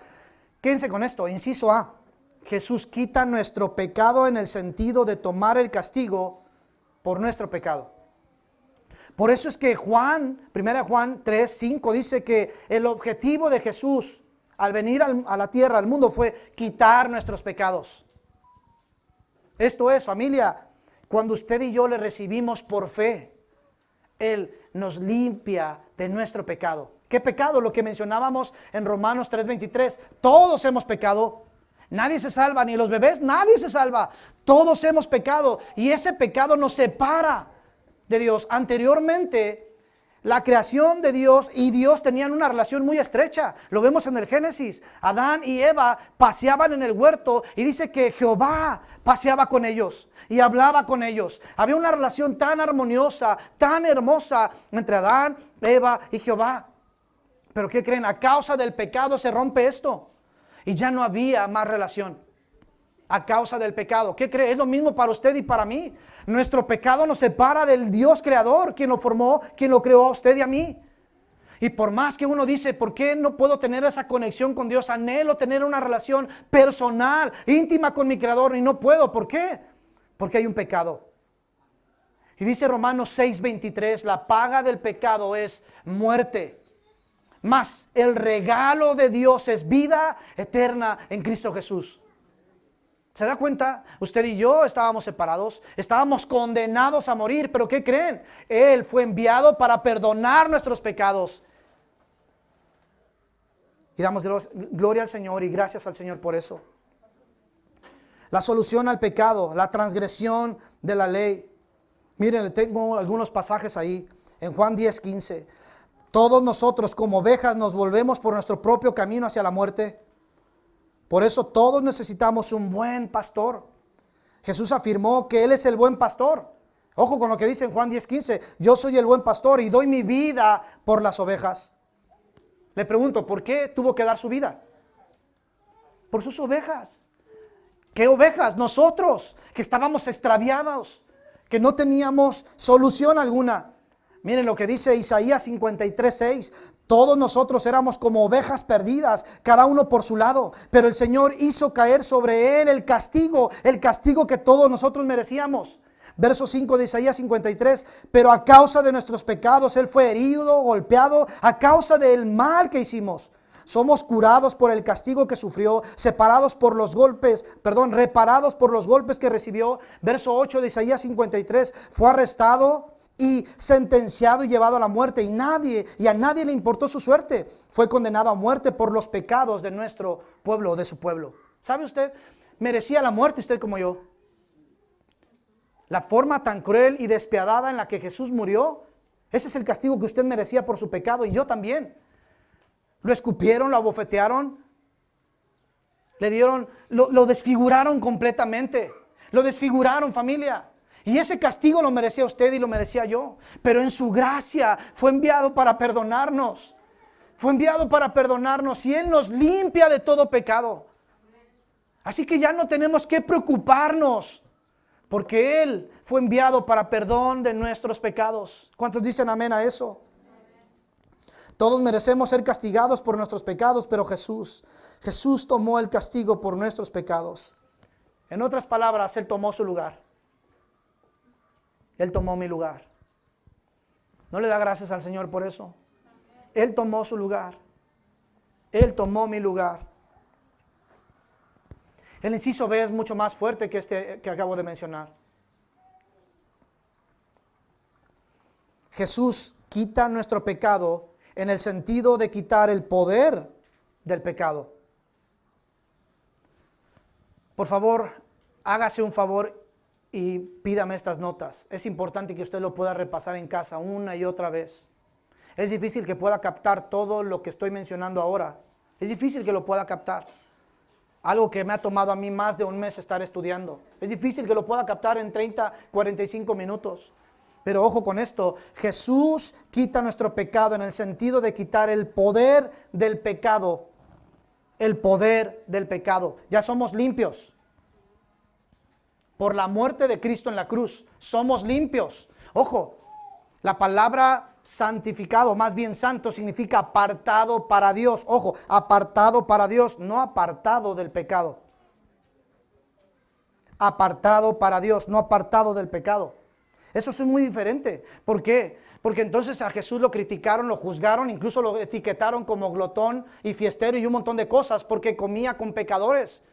Quédense con esto, inciso A. Jesús quita nuestro pecado en el sentido de tomar el castigo por nuestro pecado. Por eso es que Primera Juan 3, 5 dice que el objetivo de Jesús al venir a la tierra, al mundo, fue quitar nuestros pecados. Esto es, familia, cuando usted y yo le recibimos por fe, Él nos limpia de nuestro pecado. ¿Qué pecado? Lo que mencionábamos en Romanos 3:23. Todos hemos pecado. Nadie se salva, ni los bebés, nadie se salva. Todos hemos pecado y ese pecado nos separa de Dios. Anteriormente, la creación de Dios y Dios tenían una relación muy estrecha. Lo vemos en el Génesis. Adán y Eva paseaban en el huerto y dice que Jehová paseaba con ellos y hablaba con ellos. Había una relación tan armoniosa, tan hermosa entre Adán, Eva y Jehová. Pero ¿qué creen? A causa del pecado se rompe esto y ya no había más relación. A causa del pecado. ¿Qué cree? Es lo mismo para usted y para mí. Nuestro pecado nos separa del Dios creador, quien lo formó, quien lo creó a usted y a mí. Y por más que uno dice, ¿por qué no puedo tener esa conexión con Dios? Anhelo tener una relación personal, íntima con mi creador y no puedo. ¿Por qué? Porque hay un pecado. Y dice Romanos 6:23, la paga del pecado es muerte. Mas el regalo de Dios es vida eterna en Cristo Jesús. ¿Se da cuenta? Usted y yo estábamos separados, estábamos condenados a morir, pero ¿qué creen? Él fue enviado para perdonar nuestros pecados. Y damos gloria al Señor y gracias al Señor por eso. La solución al pecado, la transgresión de la ley. Miren, tengo algunos pasajes ahí. En Juan 10:15. Todos nosotros como ovejas nos volvemos por nuestro propio camino hacia la muerte. Por eso todos necesitamos un buen pastor. Jesús afirmó que Él es el buen pastor. Ojo con lo que dice en Juan 10:15. Yo soy el buen pastor y doy mi vida por las ovejas. Le pregunto, ¿por qué tuvo que dar su vida? Por sus ovejas. ¿Qué ovejas? Nosotros, que estábamos extraviados, que no teníamos solución alguna. Miren lo que dice Isaías 53:6. Todos nosotros éramos como ovejas perdidas, cada uno por su lado. Pero el Señor hizo caer sobre Él el castigo que todos nosotros merecíamos. Verso 5 de Isaías 53. Pero a causa de nuestros pecados Él fue herido, golpeado, a causa del mal que hicimos. Somos curados por el castigo que sufrió, reparados por los golpes que recibió. Verso 8 de Isaías 53. Fue arrestado y sentenciado y llevado a la muerte, y a nadie le importó su suerte. Fue condenado a muerte por los pecados de nuestro pueblo, de su pueblo. ¿Sabe usted? Merecía la muerte usted como yo. La forma tan cruel y despiadada en la que Jesús murió, ese es el castigo que usted merecía por su pecado, y yo también. Lo escupieron, lo abofetearon, lo desfiguraron completamente. Lo desfiguraron, familia. Y ese castigo lo merecía usted y lo merecía yo. Pero en su gracia fue enviado para perdonarnos. Fue enviado para perdonarnos y Él nos limpia de todo pecado. Así que ya no tenemos que preocuparnos porque Él fue enviado para perdón de nuestros pecados. ¿Cuántos dicen amén a eso? Todos merecemos ser castigados por nuestros pecados, pero Jesús tomó el castigo por nuestros pecados. En otras palabras, Él tomó su lugar. Él tomó mi lugar. ¿No le da gracias al Señor por eso? Él tomó su lugar. Él tomó mi lugar. El inciso B es mucho más fuerte que este que acabo de mencionar. Jesús quita nuestro pecado en el sentido de quitar el poder del pecado. Por favor, hágase un favor y pídame estas notas. Es importante que usted lo pueda repasar en casa una y otra vez. Es difícil que pueda captar todo lo que estoy mencionando ahora. Es difícil que lo pueda captar. Algo que me ha tomado a mí más de un mes estar estudiando. Es difícil que lo pueda captar en 30, 45 minutos. Pero ojo con esto, Jesús quita nuestro pecado en el sentido de quitar el poder del pecado. El poder del pecado. Ya somos limpios. Por la muerte de Cristo en la cruz, somos limpios. Ojo, la palabra santificado, más bien santo, significa apartado para Dios. Ojo, apartado para Dios, no apartado del pecado. Apartado para Dios, no apartado del pecado. Eso es muy diferente. ¿Por qué? Porque entonces a Jesús lo criticaron, lo juzgaron, incluso lo etiquetaron como glotón y fiestero y un montón de cosas porque comía con pecadores.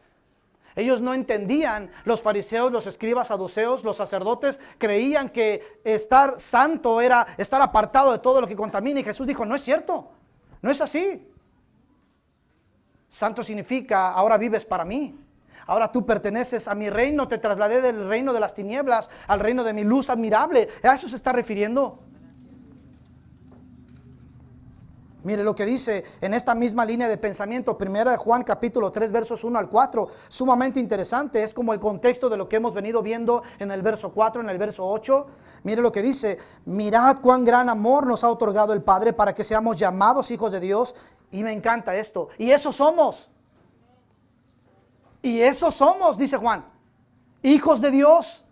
Ellos no entendían, los fariseos, los escribas, saduceos, los sacerdotes creían que estar santo era estar apartado de todo lo que contamina, y Jesús dijo, no es cierto, no es así. Santo significa, ahora vives para mí, ahora tú perteneces a mi reino, te trasladé del reino de las tinieblas al reino de mi luz admirable. ¿A eso se está refiriendo? Mire lo que dice en esta misma línea de pensamiento, 1 Juan capítulo 3 versos 1 al 4, sumamente interesante, es como el contexto de lo que hemos venido viendo en el verso 4, en el verso 8. Mire lo que dice, mirad cuán gran amor nos ha otorgado el Padre para que seamos llamados hijos de Dios, y me encanta esto, y eso somos, dice Juan, hijos de Dios.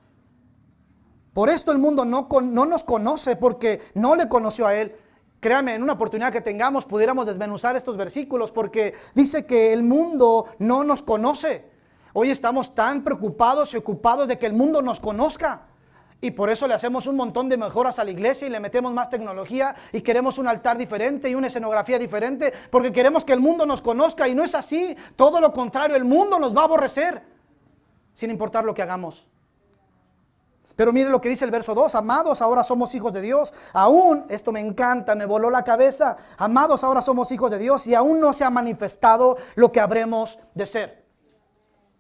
Por esto el mundo no nos conoce, porque no le conoció a Él. Créame, en una oportunidad que tengamos pudiéramos desmenuzar estos versículos, porque dice que el mundo no nos conoce. Hoy estamos tan preocupados y ocupados de que el mundo nos conozca, y por eso le hacemos un montón de mejoras a la iglesia y le metemos más tecnología y queremos un altar diferente y una escenografía diferente, porque queremos que el mundo nos conozca, y no es así. Todo lo contrario, el mundo nos va a aborrecer sin importar lo que hagamos. Pero mire lo que dice el verso 2, amados, ahora somos hijos de Dios, aún, esto me encanta, me voló la cabeza, amados, ahora somos hijos de Dios y aún no se ha manifestado lo que habremos de ser.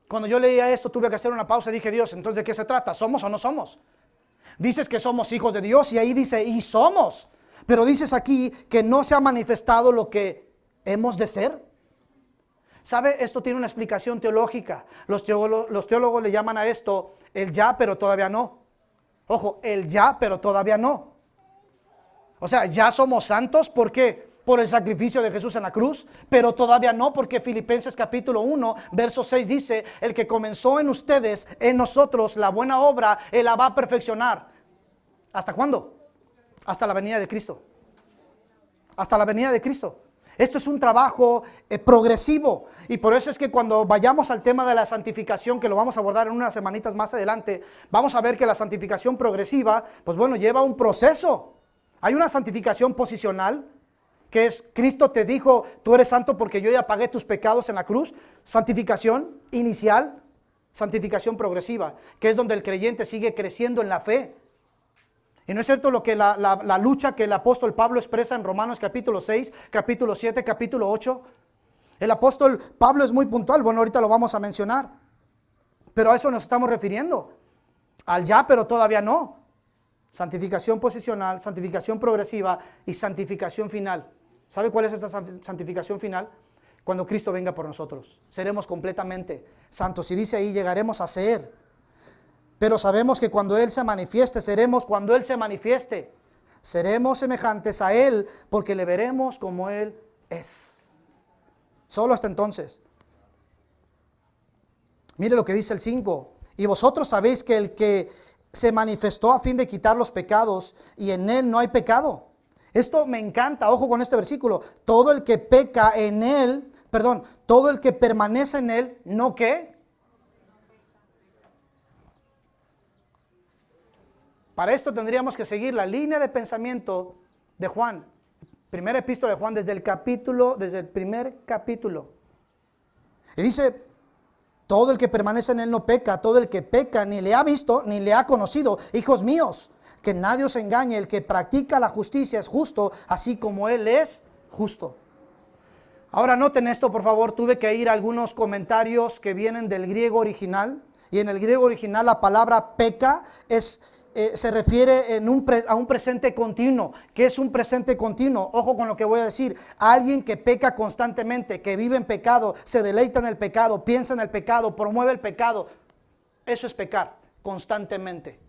Cuando yo leía esto tuve que hacer una pausa y dije, Dios, entonces ¿de qué se trata? ¿Somos o no somos? Dices que somos hijos de Dios y ahí dice, y somos, pero dices aquí que no se ha manifestado lo que hemos de ser. ¿Sabe? Esto tiene una explicación teológica. Los teólogos le llaman a esto el ya, pero todavía no. Ojo, el ya, pero todavía no. O sea, ya somos santos, ¿por qué? Por el sacrificio de Jesús en la cruz, pero todavía no, porque Filipenses capítulo 1, verso 6 dice, el que comenzó en ustedes, en nosotros, la buena obra, Él la va a perfeccionar. ¿Hasta cuándo? Hasta la venida de Cristo. Hasta la venida de Cristo. Esto es un trabajo progresivo, y por eso es que cuando vayamos al tema de la santificación, que lo vamos a abordar en unas semanitas más adelante, vamos a ver que la santificación progresiva, pues bueno, lleva un proceso. Hay una santificación posicional, que es Cristo te dijo, tú eres santo porque yo ya pagué tus pecados en la cruz. Santificación inicial, santificación progresiva, que es donde el creyente sigue creciendo en la fe. Y no es cierto lo que la lucha que el apóstol Pablo expresa en Romanos capítulo 6, capítulo 7, capítulo 8. El apóstol Pablo es muy puntual, bueno, ahorita lo vamos a mencionar, pero a eso nos estamos refiriendo, al ya, pero todavía no. Santificación posicional, santificación progresiva y santificación final. ¿Sabe cuál es esta santificación final? Cuando Cristo venga por nosotros, seremos completamente santos, y dice ahí, llegaremos a ser. Pero sabemos que cuando Él se manifieste, cuando Él se manifieste, seremos semejantes a Él, porque le veremos como Él es. Solo hasta entonces. Mire lo que dice el 5. Y vosotros sabéis que el que se manifestó a fin de quitar los pecados, y en él no hay pecado. Esto me encanta, ojo con este versículo. Todo el que peca en él, perdón, todo el que permanece en él, ¿no qué? Para esto tendríamos que seguir la línea de pensamiento de Juan. Primera epístola de Juan desde el primer capítulo. Y dice, todo el que permanece en él no peca, todo el que peca ni le ha visto ni le ha conocido. Hijos míos, que nadie os engañe, el que practica la justicia es justo, así como él es justo. Ahora noten esto, por favor, tuve que ir a algunos comentarios que vienen del griego original, y en el griego original la palabra peca se refiere a un presente continuo. ¿Qué es un presente continuo? Ojo con lo que voy a decir. Alguien que peca constantemente, que vive en pecado, se deleita en el pecado, piensa en el pecado, promueve el pecado. Eso es pecar constantemente.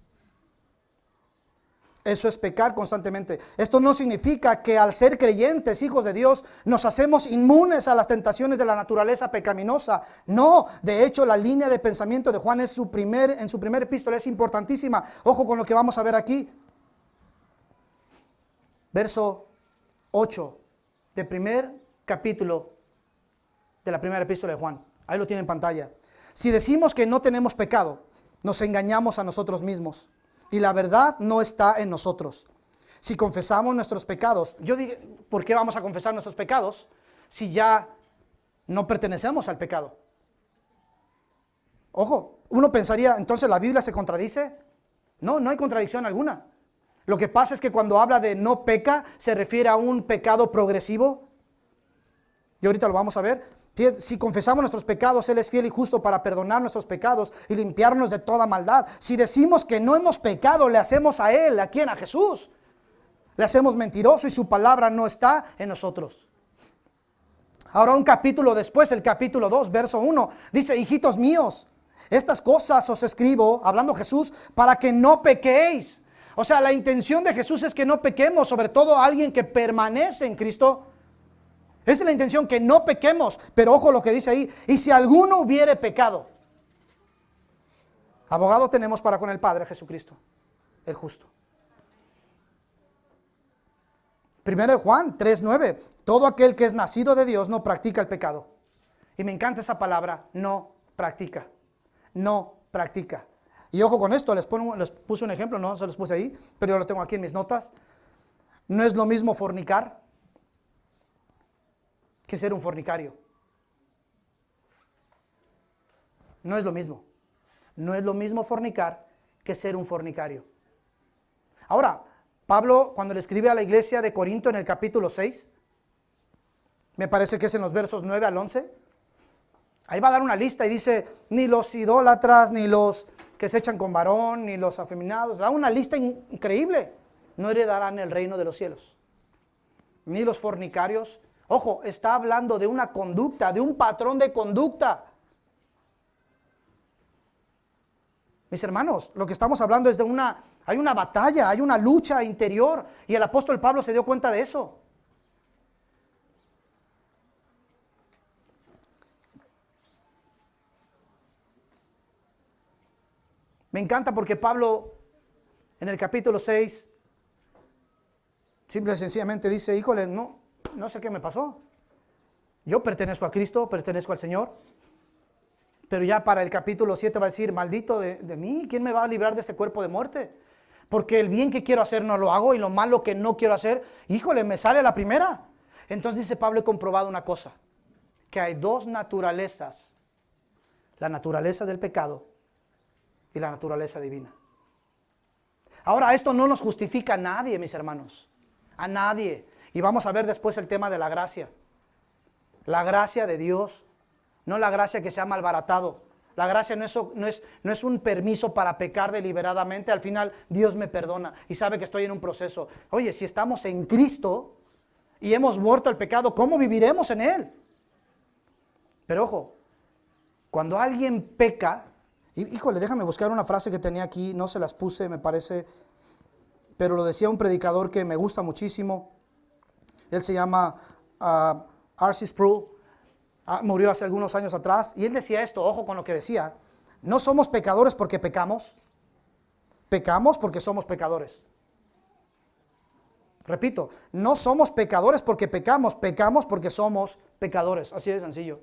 Eso es pecar constantemente. Esto no significa que al ser creyentes, hijos de Dios, nos hacemos inmunes a las tentaciones de la naturaleza pecaminosa. No, de hecho la línea de pensamiento de Juan en su primer epístola es importantísima. Ojo con lo que vamos a ver aquí. Verso 8 del primer capítulo de la primera epístola de Juan. Ahí lo tiene en pantalla. Si decimos que no tenemos pecado, nos engañamos a nosotros mismos. Y la verdad no está en nosotros. Si confesamos nuestros pecados, yo digo, ¿por qué vamos a confesar nuestros pecados si ya no pertenecemos al pecado? Ojo, uno pensaría, entonces la Biblia se contradice. No, no hay contradicción alguna. Lo que pasa es que cuando habla de no peca, se refiere a un pecado progresivo. Y ahorita lo vamos a ver. Si confesamos nuestros pecados, Él es fiel y justo para perdonar nuestros pecados y limpiarnos de toda maldad. Si decimos que no hemos pecado, le hacemos a Él, ¿a quién? A Jesús. Le hacemos mentiroso y su palabra no está en nosotros. Ahora un capítulo después, el capítulo 2, verso 1, dice, hijitos míos, estas cosas os escribo, hablando Jesús, para que no pequéis. O sea, la intención de Jesús es que no pequemos, sobre todo alguien que permanece en Cristo. Esa es la intención, que no pequemos. Pero ojo lo que dice ahí. Y si alguno hubiere pecado, abogado tenemos para con el Padre, Jesucristo, el justo. 1 Juan 3:9. Todo aquel que es nacido de Dios no practica el pecado. Y me encanta esa palabra, no practica. No practica. Y ojo con esto, les puse un ejemplo, no se los puse ahí, pero yo lo tengo aquí en mis notas. No es lo mismo fornicar que ser un fornicario. No es lo mismo. No es lo mismo fornicar que ser un fornicario. Ahora, Pablo, cuando le escribe a la iglesia de Corinto en el capítulo 6, me parece que es en los versos 9 al 11, ahí va a dar una lista y dice, ni los idólatras, ni los que se echan con varón, ni los afeminados, da una lista increíble, no heredarán el reino de los cielos. Ni los fornicarios. Ojo, está hablando de una conducta, de un patrón de conducta. Mis hermanos, lo que estamos hablando es de hay una batalla, hay una lucha interior, y el apóstol Pablo se dio cuenta de eso. Me encanta porque Pablo en el capítulo 6 simple y sencillamente dice, híjole, no sé qué me pasó. Yo pertenezco a Cristo, pertenezco al Señor. Pero ya para el capítulo 7 va a decir, maldito de mí, ¿quién me va a librar de este cuerpo de muerte? Porque el bien que quiero hacer no lo hago y lo malo que no quiero hacer, híjole, me sale a la primera. Entonces dice Pablo, he comprobado una cosa, que hay dos naturalezas, la naturaleza del pecado y la naturaleza divina. Ahora, esto no nos justifica a nadie, mis hermanos, a nadie. Y vamos a ver después el tema de la gracia. La gracia de Dios, no la gracia que se ha malbaratado. La gracia no es un permiso para pecar deliberadamente. Al final Dios me perdona y sabe que estoy en un proceso. Oye, si estamos en Cristo y hemos muerto el pecado, ¿cómo viviremos en Él? Pero ojo, cuando alguien peca, híjole, déjame buscar una frase que tenía aquí, no se las puse, me parece, pero lo decía un predicador que me gusta muchísimo. Él se llama R.C. Sproul. Murió hace algunos años atrás, y él decía esto, ojo con lo que decía. No somos pecadores porque pecamos. Pecamos porque somos pecadores. Repito, no somos pecadores porque pecamos, pecamos porque somos pecadores. Así de sencillo.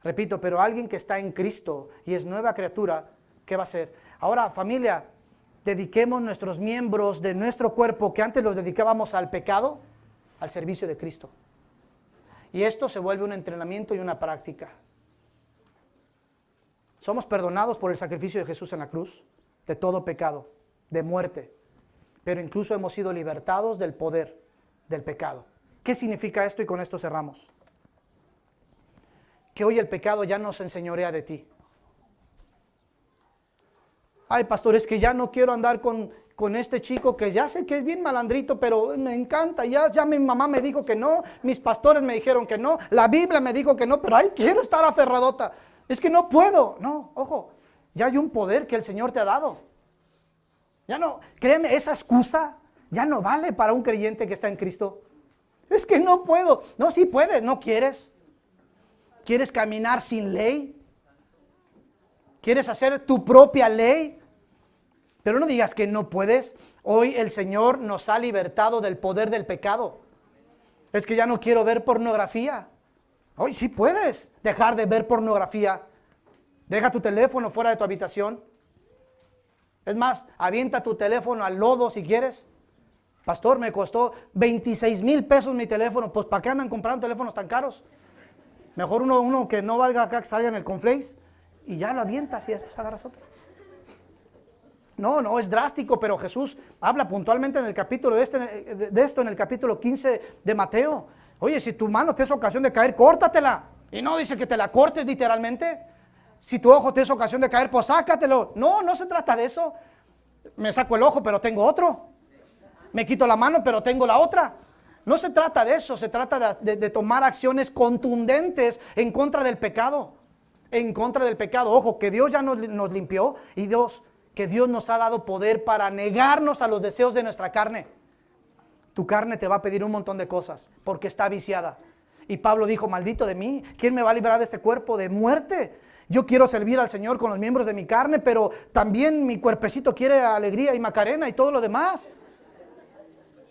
Repito, pero alguien que está en Cristo y es nueva criatura, ¿qué va a hacer? Ahora, familia, dediquemos nuestros miembros de nuestro cuerpo que antes los dedicábamos al pecado, al servicio de Cristo. Y esto se vuelve un entrenamiento y una práctica. Somos perdonados por el sacrificio de Jesús en la cruz, de todo pecado, de muerte. Pero incluso hemos sido libertados del poder del pecado. ¿Qué significa esto? Y con esto cerramos. Que hoy el pecado ya no se enseñorea de ti. Ay, pastor, es que ya no quiero andar con este chico que ya sé que es bien malandrito, pero me encanta. Ya mi mamá me dijo que no, mis pastores me dijeron que no, la Biblia me dijo que no, pero ay, quiero estar aferradota. Es que no puedo. No, ojo, ya hay un poder que el Señor te ha dado. Ya no, créeme, esa excusa ya no vale para un creyente que está en Cristo. Es que no puedo. No, sí puedes, no quieres. ¿Quieres caminar sin ley? ¿Quieres hacer tu propia ley? Pero no digas que no puedes. Hoy el Señor nos ha libertado del poder del pecado. Es que ya no quiero ver pornografía. Hoy sí puedes dejar de ver pornografía. Deja tu teléfono fuera de tu habitación. Es más, avienta tu teléfono al lodo si quieres. Pastor, me costó 26,000 pesos mi teléfono. Pues ¿para qué andan comprando teléfonos tan caros? Mejor uno que no valga acá, que salga en el Conflace y ya lo avientas y después agarras otro. No, es drástico, pero Jesús habla puntualmente en el capítulo de esto en el capítulo 15 de Mateo. Oye, si tu mano te es ocasión de caer, córtatela. Y no dice que te la cortes literalmente. Si tu ojo te es ocasión de caer, pues sácatelo. No se trata de eso. Me saco el ojo, pero tengo otro. Me quito la mano, pero tengo la otra. No se trata de eso, se trata de tomar acciones contundentes en contra del pecado. En contra del pecado. Ojo, que Dios ya nos limpió y que Dios nos ha dado poder para negarnos a los deseos de nuestra carne. Tu carne te va a pedir un montón de cosas porque está viciada. Y Pablo dijo, maldito de mí, ¿quién me va a librar de este cuerpo de muerte? Yo quiero servir al Señor con los miembros de mi carne, pero también mi cuerpecito quiere alegría y macarena y todo lo demás.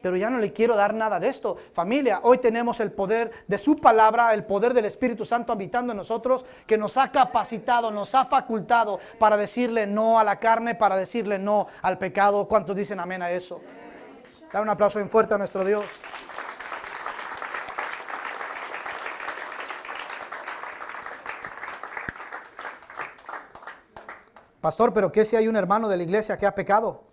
Pero ya no le quiero dar nada de esto. Familia, hoy tenemos el poder de su palabra, el poder del Espíritu Santo habitando en nosotros, que nos ha capacitado, nos ha facultado para decirle no a la carne, para decirle no al pecado. ¿Cuántos dicen amén a eso? Da un aplauso bien fuerte a nuestro Dios. Pastor, ¿pero qué si hay un hermano de la iglesia que ha pecado?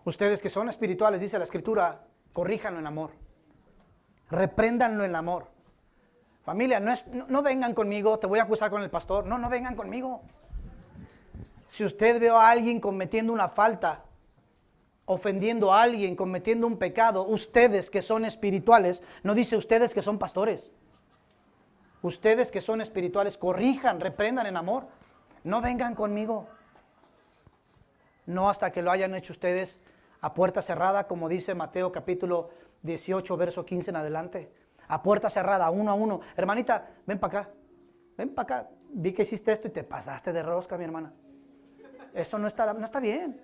Ustedes que son espirituales, dice la Escritura, corríjanlo en amor. Repréndanlo en amor. Familia, no vengan conmigo, te voy a acusar con el pastor. No vengan conmigo. Si usted ve a alguien cometiendo una falta, ofendiendo a alguien, cometiendo un pecado, ustedes que son espirituales, no dice ustedes que son pastores. Ustedes que son espirituales, corrijan, reprendan en amor. No vengan conmigo. No hasta que lo hayan hecho ustedes a puerta cerrada, como dice Mateo capítulo 18, verso 15 en adelante. A puerta cerrada, uno a uno. Hermanita, ven para acá. Ven para acá. Vi que hiciste esto y te pasaste de rosca, mi hermana. Eso no está bien.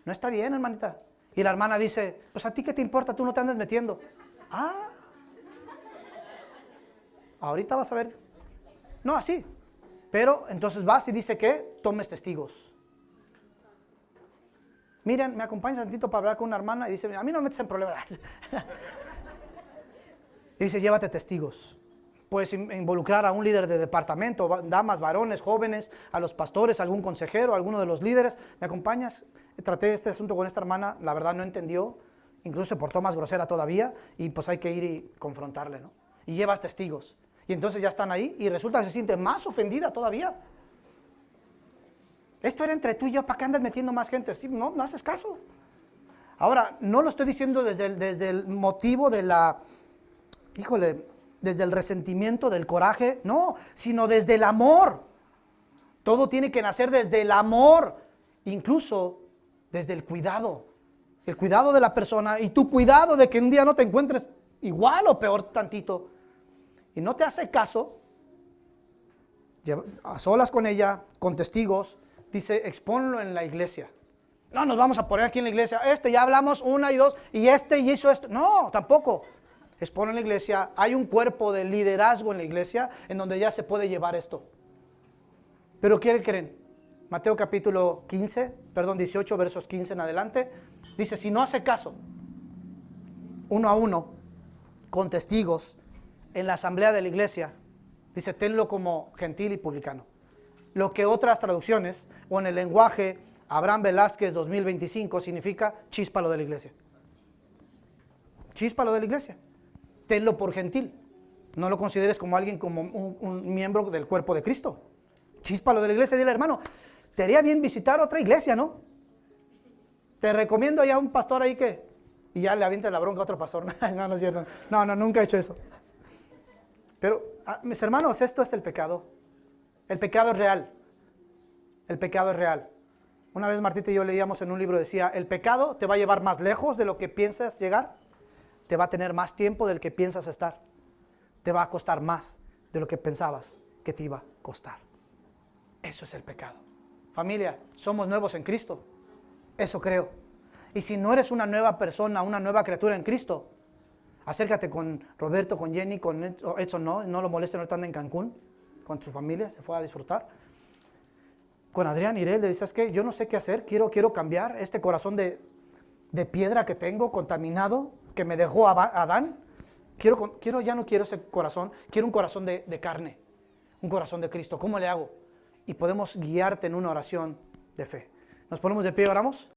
No está bien, hermanita. Y la hermana dice, pues a ti qué te importa, tú no te andes metiendo. Ahorita vas a ver. No, así. Pero entonces vas y dice que tomes testigos. Miren, me acompañas tantito para hablar con una hermana y dice, a mí no me metes en problemas. Y dice, llévate testigos. Puedes involucrar a un líder de departamento, damas, varones, jóvenes, a los pastores, algún consejero, alguno de los líderes. ¿Me acompañas? Traté este asunto con esta hermana, la verdad no entendió, incluso se portó más grosera todavía y pues hay que ir y confrontarle, ¿no? Y llevas testigos. Y entonces ya están ahí y resulta que se siente más ofendida todavía. Esto era entre tú y yo, ¿para qué andas metiendo más gente? Sí, no haces caso. Ahora, no lo estoy diciendo desde el motivo de desde el resentimiento, del coraje, no, sino desde el amor. Todo tiene que nacer desde el amor, incluso desde el cuidado de la persona y tu cuidado de que un día no te encuentres igual o peor tantito. y no te hace caso, a solas con ella, con testigos, dice, expónlo en la iglesia. No nos vamos a poner aquí en la iglesia, ya hablamos una y dos, y hizo esto. No, tampoco. Expónlo en la iglesia. Hay un cuerpo de liderazgo en la iglesia en donde ya se puede llevar esto. Pero ¿qué creen? Mateo capítulo 18, versos 15 en adelante, dice, si no hace caso, uno a uno, con testigos, en la asamblea de la iglesia, dice, tenlo como gentil y publicano. Lo que otras traducciones, o en el lenguaje Abraham Velázquez 2025, significa chíspalo de la iglesia. Chíspalo de la iglesia. Tenlo por gentil. No lo consideres como alguien, como un miembro del cuerpo de Cristo. Chíspalo de la iglesia. Dile, hermano, te haría bien visitar otra iglesia, ¿no? Te recomiendo ya un pastor ahí que... Y ya le avienta la bronca a otro pastor. No, no es cierto. No, nunca he hecho eso. Pero, mis hermanos, esto es el pecado. El pecado es real. El pecado es real. Una vez Martita y yo leíamos en un libro, decía, el pecado te va a llevar más lejos de lo que piensas llegar, te va a tener más tiempo del que piensas estar, te va a costar más de lo que pensabas que te iba a costar. Eso es el pecado. Familia, somos nuevos en Cristo. Eso creo. Y si no eres una nueva persona, una nueva criatura en Cristo, acércate con Roberto, con Jenny, con Edson, no lo molesten, ahorita anda en Cancún, con su familia, se fue a disfrutar. Con Adrián Irel, le dices que yo no sé qué hacer, quiero cambiar este corazón de piedra que tengo, contaminado, que me dejó Adán. Ya no quiero ese corazón, quiero un corazón de carne, un corazón de Cristo. ¿Cómo le hago? Y podemos guiarte en una oración de fe. Nos ponemos de pie y oramos.